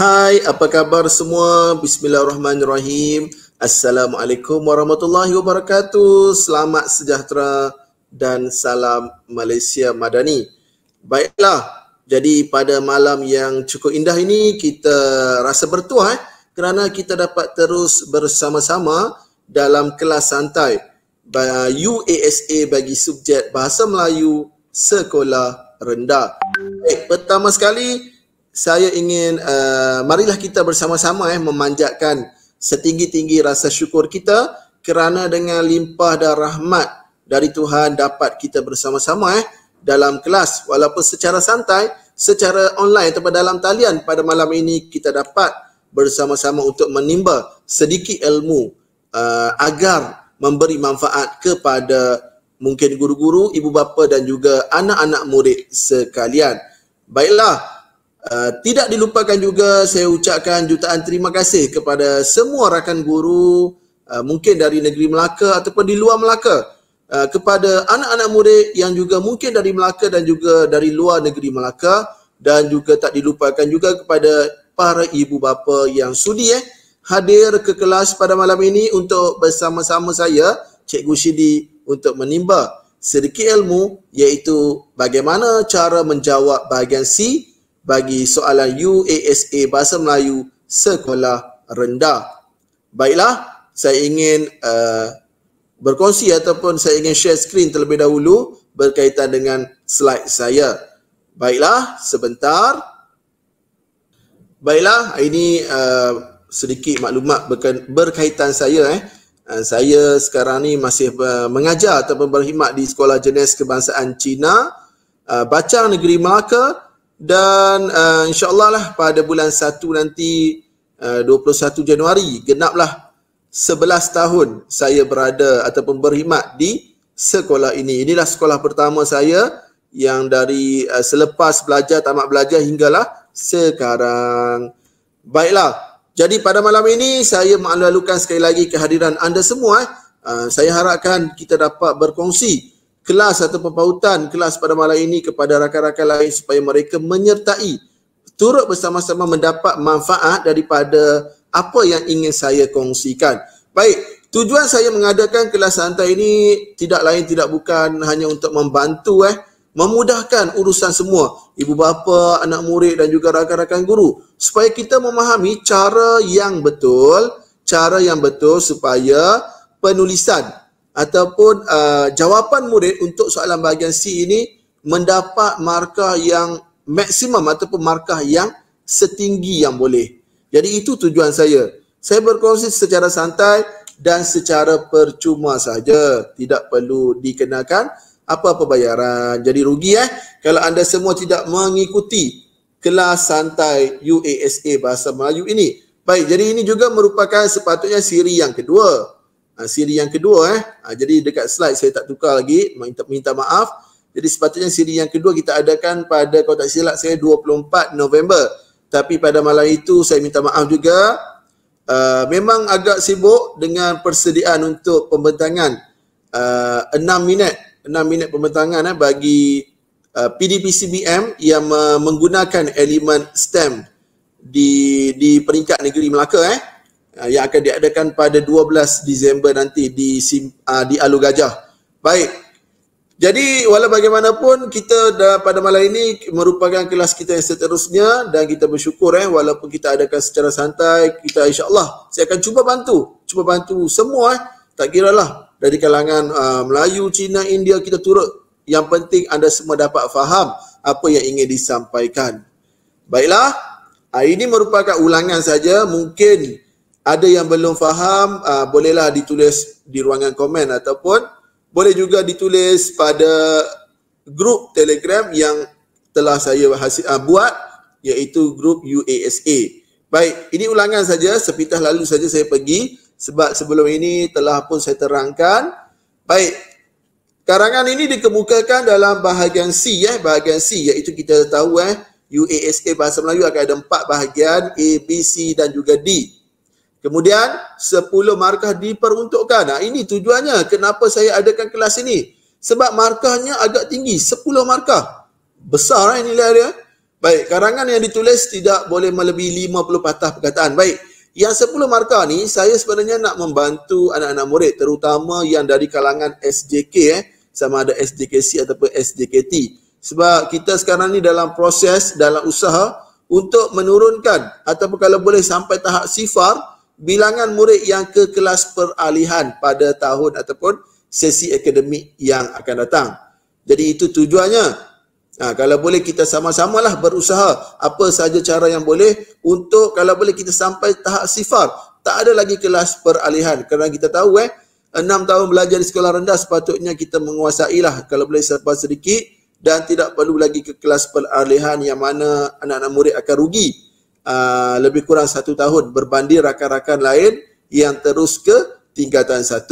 Hai, apa khabar semua? Bismillahirrahmanirrahim. Assalamualaikum warahmatullahi wabarakatuh. Selamat sejahtera dan salam Malaysia Madani. Baiklah, jadi pada malam yang cukup indah ini kita rasa bertuah kerana kita dapat terus bersama-sama dalam kelas santai UASA bagi subjek Bahasa Melayu Sekolah Rendah. Baik, pertama sekali saya ingin marilah kita bersama-sama memanjatkan setinggi-tinggi rasa syukur kita kerana dengan limpah dan rahmat dari Tuhan dapat kita bersama-sama dalam kelas walaupun secara santai, secara online atau dalam talian. Pada malam ini kita dapat bersama-sama untuk menimba sedikit ilmu agar memberi manfaat kepada mungkin guru-guru, ibu bapa dan juga anak-anak murid sekalian. Baiklah, tidak dilupakan juga saya ucapkan jutaan terima kasih kepada semua rakan guru mungkin dari negeri Melaka ataupun di luar Melaka, kepada anak-anak murid yang juga mungkin dari Melaka dan juga dari luar negeri Melaka, dan juga tak dilupakan juga kepada para ibu bapa yang sudi hadir ke kelas pada malam ini untuk bersama-sama saya, Cikgu Shidi, untuk menimba sedikit ilmu iaitu bagaimana cara menjawab bahagian C bagi soalan UASA Bahasa Melayu Sekolah Rendah. Baiklah, saya ingin berkongsi ataupun saya ingin share skrin terlebih dahulu berkaitan dengan slide saya. Baiklah, sebentar. Baiklah, ini sedikit maklumat berkaitan saya. Saya sekarang ni masih mengajar ataupun berkhidmat di Sekolah Jenis Kebangsaan Cina, Bacang Negeri Melaka. Dan insyaAllah lah pada bulan 1 nanti 21 Januari genaplah 11 tahun saya berada ataupun berkhidmat di sekolah ini. Inilah sekolah pertama saya yang dari selepas belajar, tamat belajar hinggalah sekarang. Baiklah, jadi pada malam ini saya melalukan sekali lagi kehadiran anda semua. Saya harapkan kita dapat berkongsi kelas atau pautan kelas pada malam ini kepada rakan-rakan lain supaya mereka menyertai, turut bersama-sama mendapat manfaat daripada apa yang ingin saya kongsikan. Baik, tujuan saya mengadakan kelas santai ini tidak lain tidak bukan hanya untuk membantu memudahkan urusan semua ibu bapa, anak murid dan juga rakan-rakan guru supaya kita memahami cara yang betul supaya penulisan ataupun jawapan murid untuk soalan bahagian C ini mendapat markah yang maksimum ataupun markah yang setinggi yang boleh. Jadi itu tujuan saya. Saya berkongsi secara santai dan secara percuma saja. Tidak perlu dikenakan apa-apa bayaran. Jadi rugi kalau anda semua tidak mengikuti kelas santai UASA Bahasa Melayu ini. Baik, jadi ini juga merupakan sepatutnya siri yang kedua. Siri yang kedua jadi dekat slide saya tak tukar lagi, minta maaf. Jadi sepatutnya siri yang kedua kita adakan pada, kalau tak silap saya, 24 November. Tapi pada malam itu saya minta maaf juga, memang agak sibuk dengan persediaan untuk pembentangan 6 minit pembentangan bagi PDPCBM yang menggunakan elemen STEM di peringkat negeri Melaka yang akan diadakan pada 12 Disember nanti di Alor Gajah. Baik. Jadi walau bagaimanapun kita pada malam ini merupakan kelas kita yang seterusnya dan kita bersyukur walaupun kita adakan secara santai, kita insya-Allah saya akan cuba bantu semua tak kiralah dari kalangan Melayu, Cina, India, kita turut. Yang penting anda semua dapat faham apa yang ingin disampaikan. Baiklah, ini merupakan ulangan saja, mungkin ada yang belum faham, bolehlah ditulis di ruangan komen ataupun boleh juga ditulis pada grup Telegram yang telah saya buat, iaitu grup UASA. Baik, ini ulangan saja, sepintas lalu saja saya pergi sebab sebelum ini telah pun saya terangkan. Baik, karangan ini dikemukakan dalam bahagian C, bahagian C iaitu kita tahu UASA Bahasa Melayu akan ada 4 bahagian, A, B, C dan juga D. Kemudian 10 markah diperuntukkan. Ini tujuannya kenapa saya adakan kelas ini. Sebab markahnya agak tinggi, 10 markah. Besar nilai dia. Baik, karangan yang ditulis tidak boleh melebihi 50 patah perkataan. Baik, yang 10 markah ni saya sebenarnya nak membantu anak-anak murid terutama yang dari kalangan SJK sama ada SJKC ataupun SJKT. Sebab kita sekarang ni dalam proses, dalam usaha untuk menurunkan ataupun kalau boleh sampai tahap sifar bilangan murid yang ke kelas peralihan pada tahun ataupun sesi akademik yang akan datang. Jadi itu tujuannya. Kalau boleh kita sama-samalah berusaha apa saja cara yang boleh untuk kalau boleh kita sampai tahap sifar. Tak ada lagi kelas peralihan kerana kita tahu 6 tahun belajar di sekolah rendah sepatutnya kita menguasailah kalau boleh serba sedikit dan tidak perlu lagi ke kelas peralihan yang mana anak-anak murid akan rugi lebih kurang 1 tahun berbanding rakan-rakan lain yang terus ke tingkatan 1.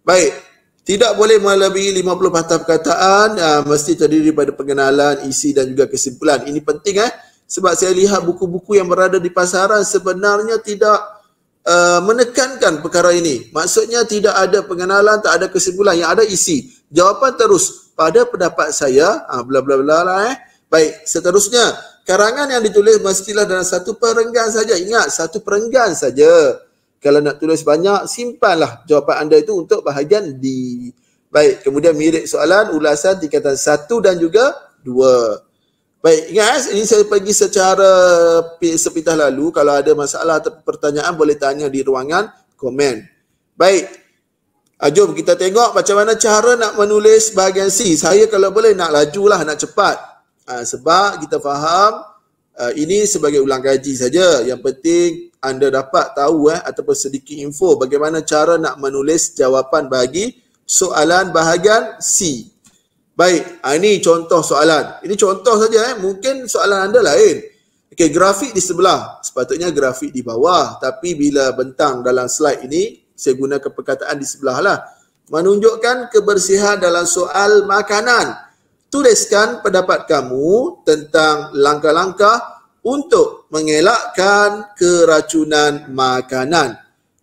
Baik. Tidak boleh melebihi 50 patah perkataan, mesti terdiri daripada pengenalan, isi dan juga kesimpulan. Ini penting sebab saya lihat buku-buku yang berada di pasaran sebenarnya tidak menekankan perkara ini. Maksudnya tidak ada pengenalan, tak ada kesimpulan, yang ada isi. Jawapan terus, pada pendapat saya, bla bla bla lah. Baik, seterusnya, karangan yang ditulis mestilah dalam satu perenggan saja. Ingat, satu perenggan saja. Kalau nak tulis banyak, simpanlah jawapan anda itu untuk bahagian D. Baik, kemudian mirip soalan, ulasan tingkatan 1 dan juga 2. Baik, ingat ini saya pergi secara sepintas lalu. Kalau ada masalah atau pertanyaan boleh tanya di ruangan komen. Baik, jom kita tengok macam mana cara nak menulis bahagian C. Saya kalau boleh nak lajulah, nak cepat. Sebab kita faham ini sebagai ulang kaji saja. Yang penting anda dapat tahu ataupun sedikit info bagaimana cara nak menulis jawapan bagi soalan bahagian C. Baik, ini contoh soalan. Ini contoh saja mungkin soalan anda lain. Okey, grafik di sebelah. Sepatutnya grafik di bawah. Tapi bila bentang dalam slide ini, saya gunakan perkataan di sebelah lah. Menunjukkan kebersihan dalam soal makanan. Tuliskan pendapat kamu tentang langkah-langkah untuk mengelakkan keracunan makanan.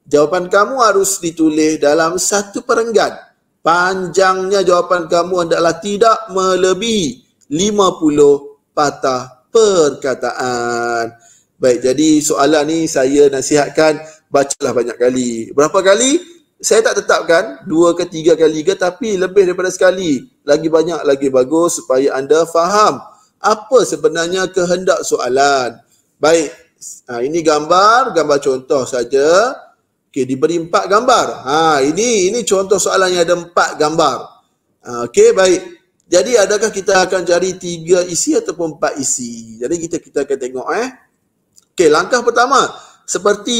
Jawapan kamu harus ditulis dalam satu perenggan. Panjangnya jawapan kamu adalah tidak melebihi 50 patah perkataan. Baik, jadi soalan ni saya nasihatkan bacalah banyak kali. Berapa kali? Saya tak tetapkan 2 ke 3 kali ke, tapi lebih daripada sekali. Lagi banyak lagi bagus supaya anda faham apa sebenarnya kehendak soalan. Baik, ini gambar contoh saja. Okey, diberi 4 gambar. Ini contoh soalan yang ada 4 gambar. Okey, baik. Jadi adakah kita akan cari 3 isi ataupun 4 isi? Jadi kita akan tengok Okey, langkah pertama. Seperti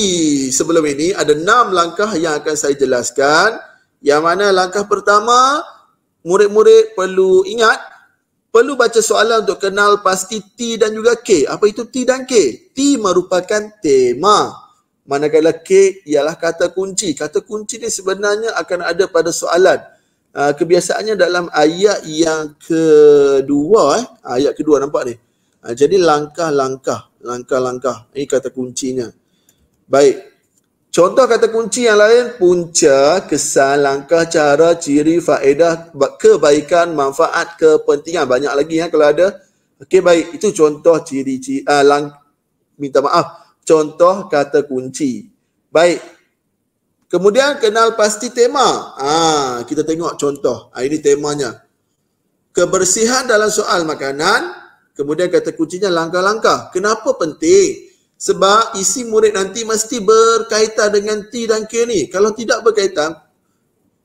sebelum ini ada 6 langkah yang akan saya jelaskan. Yang mana langkah pertama, murid-murid perlu ingat, perlu baca soalan untuk kenal pasti T dan juga K. Apa itu T dan K? T merupakan tema. Manakala K ialah kata kunci. Kata kunci ni sebenarnya akan ada pada soalan. Kebiasaannya dalam ayat yang kedua. Ayat kedua nampak ni. Jadi langkah-langkah. Ini kata kuncinya. Baik. Contoh kata kunci yang lain, punca, kesan, langkah, cara, ciri, faedah, kebaikan, manfaat, kepentingan. Banyak lagi kalau ada. Okey, baik. Itu contoh ciri-ciri, contoh kata kunci. Baik. Kemudian kenal pasti tema. Kita tengok contoh. Ini temanya. Kebersihan dalam soal makanan. Kemudian kata kuncinya langkah-langkah. Kenapa penting? Sebab isi murid nanti mesti berkaitan dengan T dan K ni. Kalau tidak berkaitan,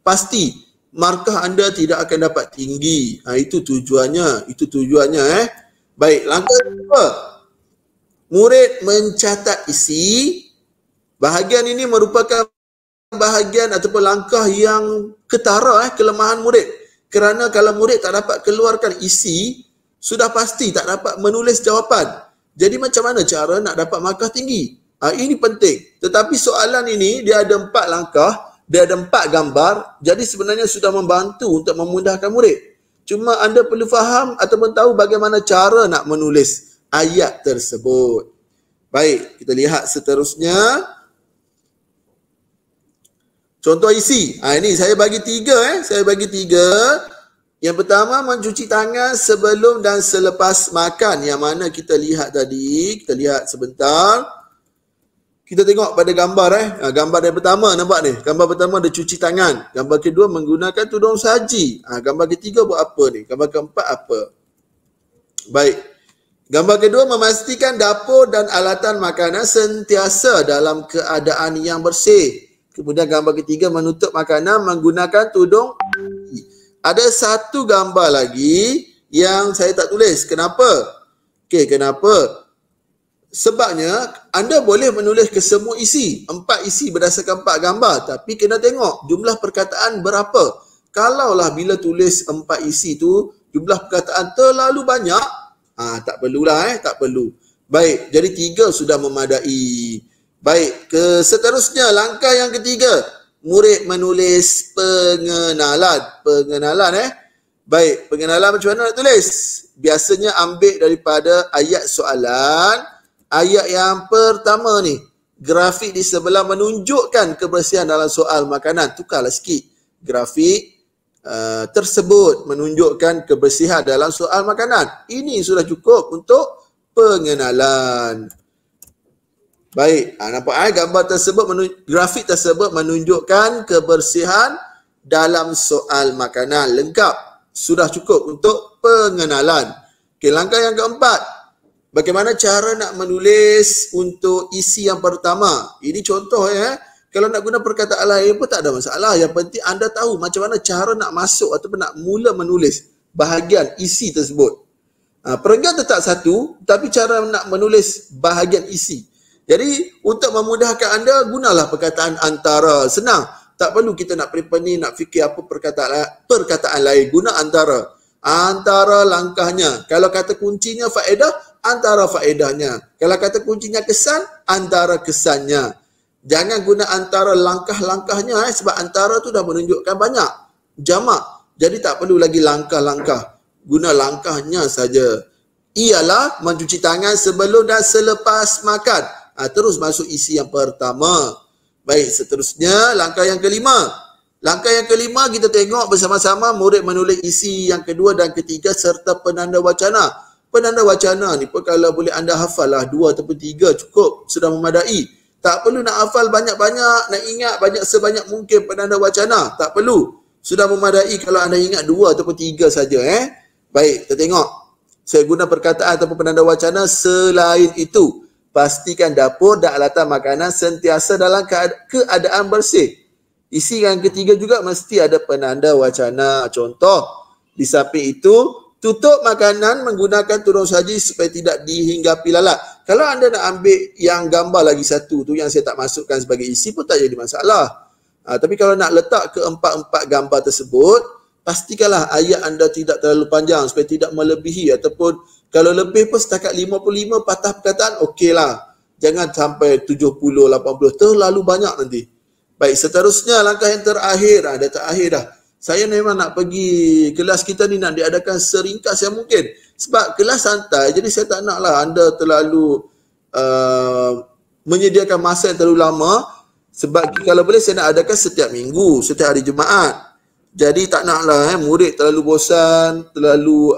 pasti markah anda tidak akan dapat tinggi. Itu tujuannya. Baik, langkah kedua. Murid mencatat isi. Bahagian ini merupakan bahagian ataupun langkah yang ketara kelemahan murid. Kerana kalau murid tak dapat keluarkan isi, sudah pasti tak dapat menulis jawapan. Jadi macam mana cara nak dapat markah tinggi? Ini penting. Tetapi soalan ini dia ada 4 langkah, dia ada 4 gambar. Jadi sebenarnya sudah membantu untuk memudahkan murid. Cuma anda perlu faham ataupun tahu bagaimana cara nak menulis ayat tersebut. Baik, kita lihat seterusnya. Contoh isi. Ini saya bagi 3 Saya bagi 3. Yang pertama, mencuci tangan sebelum dan selepas makan. Yang mana kita lihat tadi, kita lihat sebentar. Kita tengok pada gambar gambar yang pertama nampak ni. Gambar pertama ada cuci tangan. Gambar kedua menggunakan tudung saji. Gambar ketiga buat apa ni? Gambar keempat apa? Baik. Gambar kedua memastikan dapur dan alatan makanan sentiasa dalam keadaan yang bersih. Kemudian gambar ketiga menutup makanan menggunakan tudung. Ada satu gambar lagi yang saya tak tulis. Kenapa? Okey, kenapa? Sebabnya anda boleh menulis ke semua isi. 4 isi berdasarkan 4 gambar. Tapi kena tengok jumlah perkataan berapa. Kalaulah bila tulis 4 isi tu jumlah perkataan terlalu banyak, tak perlulah tak perlu. Baik, jadi 3 sudah memadai. Baik, seterusnya langkah yang ketiga. Murid menulis pengenalan. Baik, pengenalan macam mana nak tulis? Biasanya ambil daripada ayat soalan. Ayat yang pertama ni. Grafik di sebelah menunjukkan kebersihan dalam soal makanan. Tukarlah sikit. Grafik tersebut menunjukkan kebersihan dalam soal makanan. Ini sudah cukup untuk pengenalan. Baik, nampak gambar tersebut, grafik tersebut menunjukkan kebersihan dalam soal makanan. Lengkap, sudah cukup untuk pengenalan. Okey, langkah yang keempat. Bagaimana cara nak menulis untuk isi yang pertama? Ini contoh Kalau nak guna perkataan lain pun tak ada masalah. Yang penting anda tahu macam mana cara nak masuk ataupun nak mula menulis bahagian isi tersebut. Perenggan tetap satu, tapi cara nak menulis bahagian isi. Jadi, untuk memudahkan anda, gunalah perkataan antara. Senang. Tak perlu kita nak pening, nak fikir apa perkataan lain. Guna antara. Antara langkahnya. Kalau kata kuncinya faedah, antara faedahnya. Kalau kata kuncinya kesan, antara kesannya. Jangan guna antara langkah-langkahnya sebab antara tu dah menunjukkan banyak. Jamak. Jadi tak perlu lagi langkah-langkah. Guna langkahnya saja. Ialah mencuci tangan sebelum dan selepas makan. Terus masuk isi yang pertama. Baik, seterusnya langkah yang kelima. Langkah yang kelima kita tengok bersama-sama murid menulis isi yang kedua dan ketiga serta penanda wacana. Penanda wacana ni pun kalau boleh anda hafal lah 2 ataupun 3 cukup, sudah memadai. Tak perlu nak hafal banyak-banyak, nak ingat sebanyak mungkin penanda wacana. Tak perlu. Sudah memadai kalau anda ingat 2 ataupun 3 saja. Baik, kita tengok. Saya guna perkataan ataupun penanda wacana selain itu. Pastikan dapur dan alatan makanan sentiasa dalam keadaan bersih. Isi yang ketiga juga mesti ada penanda wacana. Contoh, di samping itu, tutup makanan menggunakan tudung saji supaya tidak dihinggapi lalat. Kalau anda nak ambil yang gambar lagi satu tu yang saya tak masukkan sebagai isi pun tak jadi masalah. Tapi kalau nak letak ke 4 gambar tersebut, pastikanlah ayat anda tidak terlalu panjang supaya tidak melebihi ataupun kalau lebih pun setakat 55 patah perkataan, okeylah. Jangan sampai 70, 80. Terlalu banyak nanti. Baik, seterusnya langkah yang terakhir. Dah terakhir dah. Saya memang nak pergi kelas kita ni nak diadakan seringkas yang mungkin. Sebab kelas santai, jadi saya tak naklah anda terlalu menyediakan masa yang terlalu lama. Sebab kalau boleh saya nak adakan setiap minggu, setiap hari Jumaat. Jadi tak naklah murid terlalu bosan, terlalu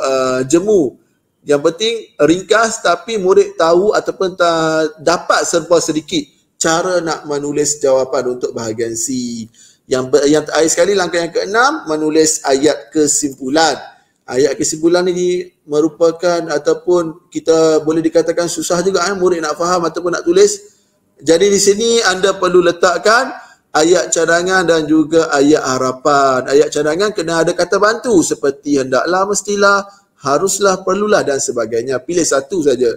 jemu. Yang penting ringkas tapi murid tahu ataupun dapat serba sedikit cara nak menulis jawapan untuk bahagian C. Yang terakhir sekali langkah yang keenam, menulis ayat kesimpulan. Ayat kesimpulan ini merupakan ataupun kita boleh dikatakan susah juga murid nak faham ataupun nak tulis. Jadi di sini anda perlu letakkan ayat cadangan dan juga ayat harapan. Ayat cadangan kena ada kata bantu seperti hendaklah, mestilah, haruslah, perlulah dan sebagainya. Pilih satu saja.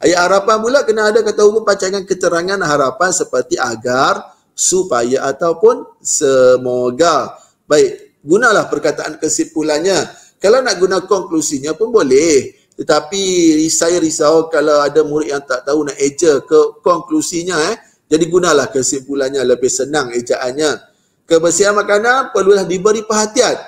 Ayat harapan pula kena ada kata hubung pancangan keterangan harapan seperti agar, supaya ataupun semoga. Baik, gunalah perkataan kesimpulannya. Kalau nak guna konklusinya pun boleh. Tetapi saya risau kalau ada murid yang tak tahu nak eja ke konklusinya. Jadi gunalah kesimpulannya, lebih senang ejaannya. Kebersihan makanan perlulah diberi perhatian.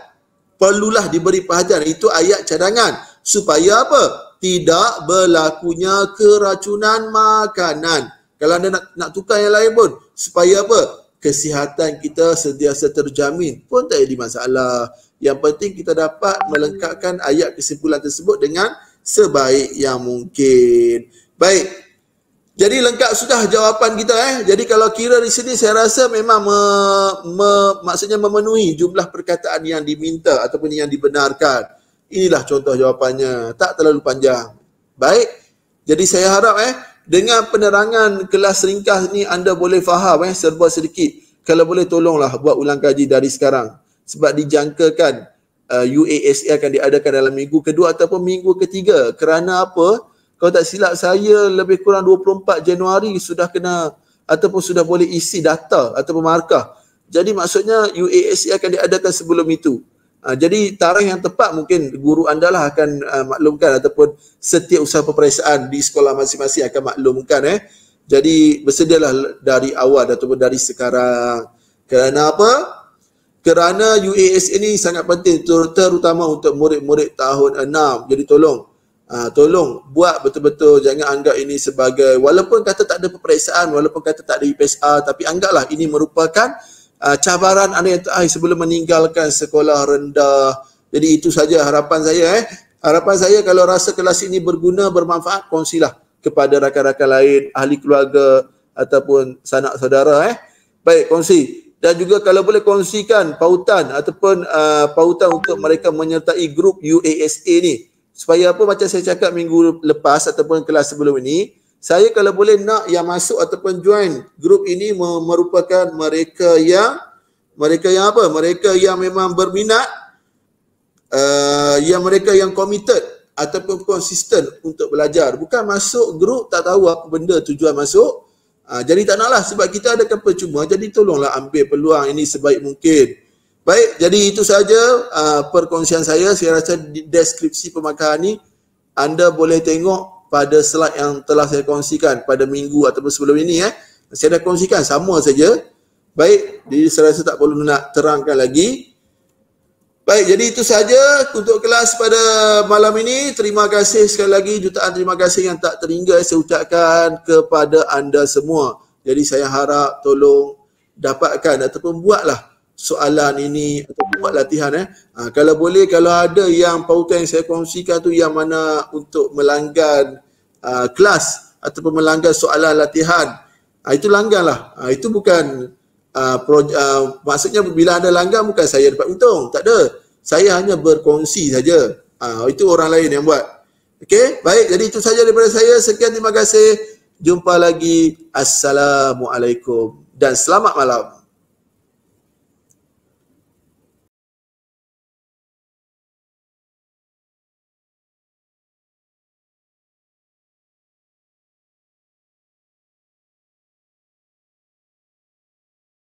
Perlulah diberi perhatian. Itu ayat cadangan. Supaya apa? Tidak berlakunya keracunan makanan. Kalau anda nak tukar yang lain pun. Supaya apa? Kesihatan kita sentiasa terjamin. Pun tak jadi masalah. Yang penting kita dapat melengkapkan ayat kesimpulan tersebut dengan sebaik yang mungkin. Baik. Jadi lengkap sudah jawapan kita. Jadi kalau kira di sini saya rasa memang maksudnya memenuhi jumlah perkataan yang diminta ataupun yang dibenarkan. Inilah contoh jawapannya. Tak terlalu panjang. Baik. Jadi saya harap dengan penerangan kelas ringkas ni anda boleh faham serba sedikit. Kalau boleh tolonglah buat ulang kaji dari sekarang. Sebab dijangkakan UASA akan diadakan dalam minggu kedua ataupun minggu ketiga. Kerana apa? Kalau tak silap saya lebih kurang 24 Januari sudah kena ataupun sudah boleh isi data ataupun markah. Jadi maksudnya UASA akan diadakan sebelum itu. Jadi tarikh yang tepat mungkin guru anda lah akan maklumkan ataupun setiap usaha peperiksaan di sekolah masing-masing akan maklumkan. Jadi bersedialah dari awal ataupun dari sekarang. Kerana apa? Kerana UAS ini sangat penting terutama untuk murid-murid tahun 6. Jadi tolong buat betul-betul, jangan anggap ini sebagai, walaupun kata tak ada peperiksaan, walaupun kata tak ada IPSA, tapi anggaplah ini merupakan cabaran anda yang terakhir sebelum meninggalkan sekolah rendah. Jadi itu saja harapan saya. Harapan saya kalau rasa kelas ini berguna, bermanfaat, kongsilah kepada rakan-rakan lain, ahli keluarga ataupun sanak saudara. Baik, kongsi. Dan juga kalau boleh kongsikan pautan ataupun pautan untuk mereka menyertai grup UASA ni. Supaya apa, macam saya cakap minggu lepas ataupun kelas sebelum ini, saya kalau boleh nak yang masuk ataupun join grup ini merupakan mereka yang apa? Mereka yang memang berminat, yang mereka yang committed ataupun konsisten untuk belajar. Bukan masuk grup tak tahu apa benda tujuan masuk. Jadi tak naklah sebab kita adakan percuma. Jadi tolonglah ambil peluang ini sebaik mungkin. Baik, jadi itu saja perkongsian saya. Saya rasa di deskripsi pemakaran ni anda boleh tengok pada slide yang telah saya kongsikan pada minggu ataupun sebelum ini. Saya dah kongsikan sama saja. Baik, jadi saya rasa tak perlu nak terangkan lagi. Baik, jadi itu saja untuk kelas pada malam ini. Terima kasih sekali lagi, jutaan terima kasih yang tak terhingga saya ucapkan kepada anda semua. Jadi saya harap tolong dapatkan ataupun buatlah soalan ini ataupun buat latihan. Kalau boleh, kalau ada yang pautan yang saya kongsikan tu yang mana untuk melanggan kelas ataupun melanggar soalan latihan, itu langgarlah. Itu bukan maksudnya bila anda langgar bukan saya dapat untung, tak ada. Saya hanya berkongsi saja. Itu orang lain yang buat. Okey, baik, jadi itu saja daripada saya. Sekian, terima kasih. Jumpa lagi. Assalamualaikum dan selamat malam.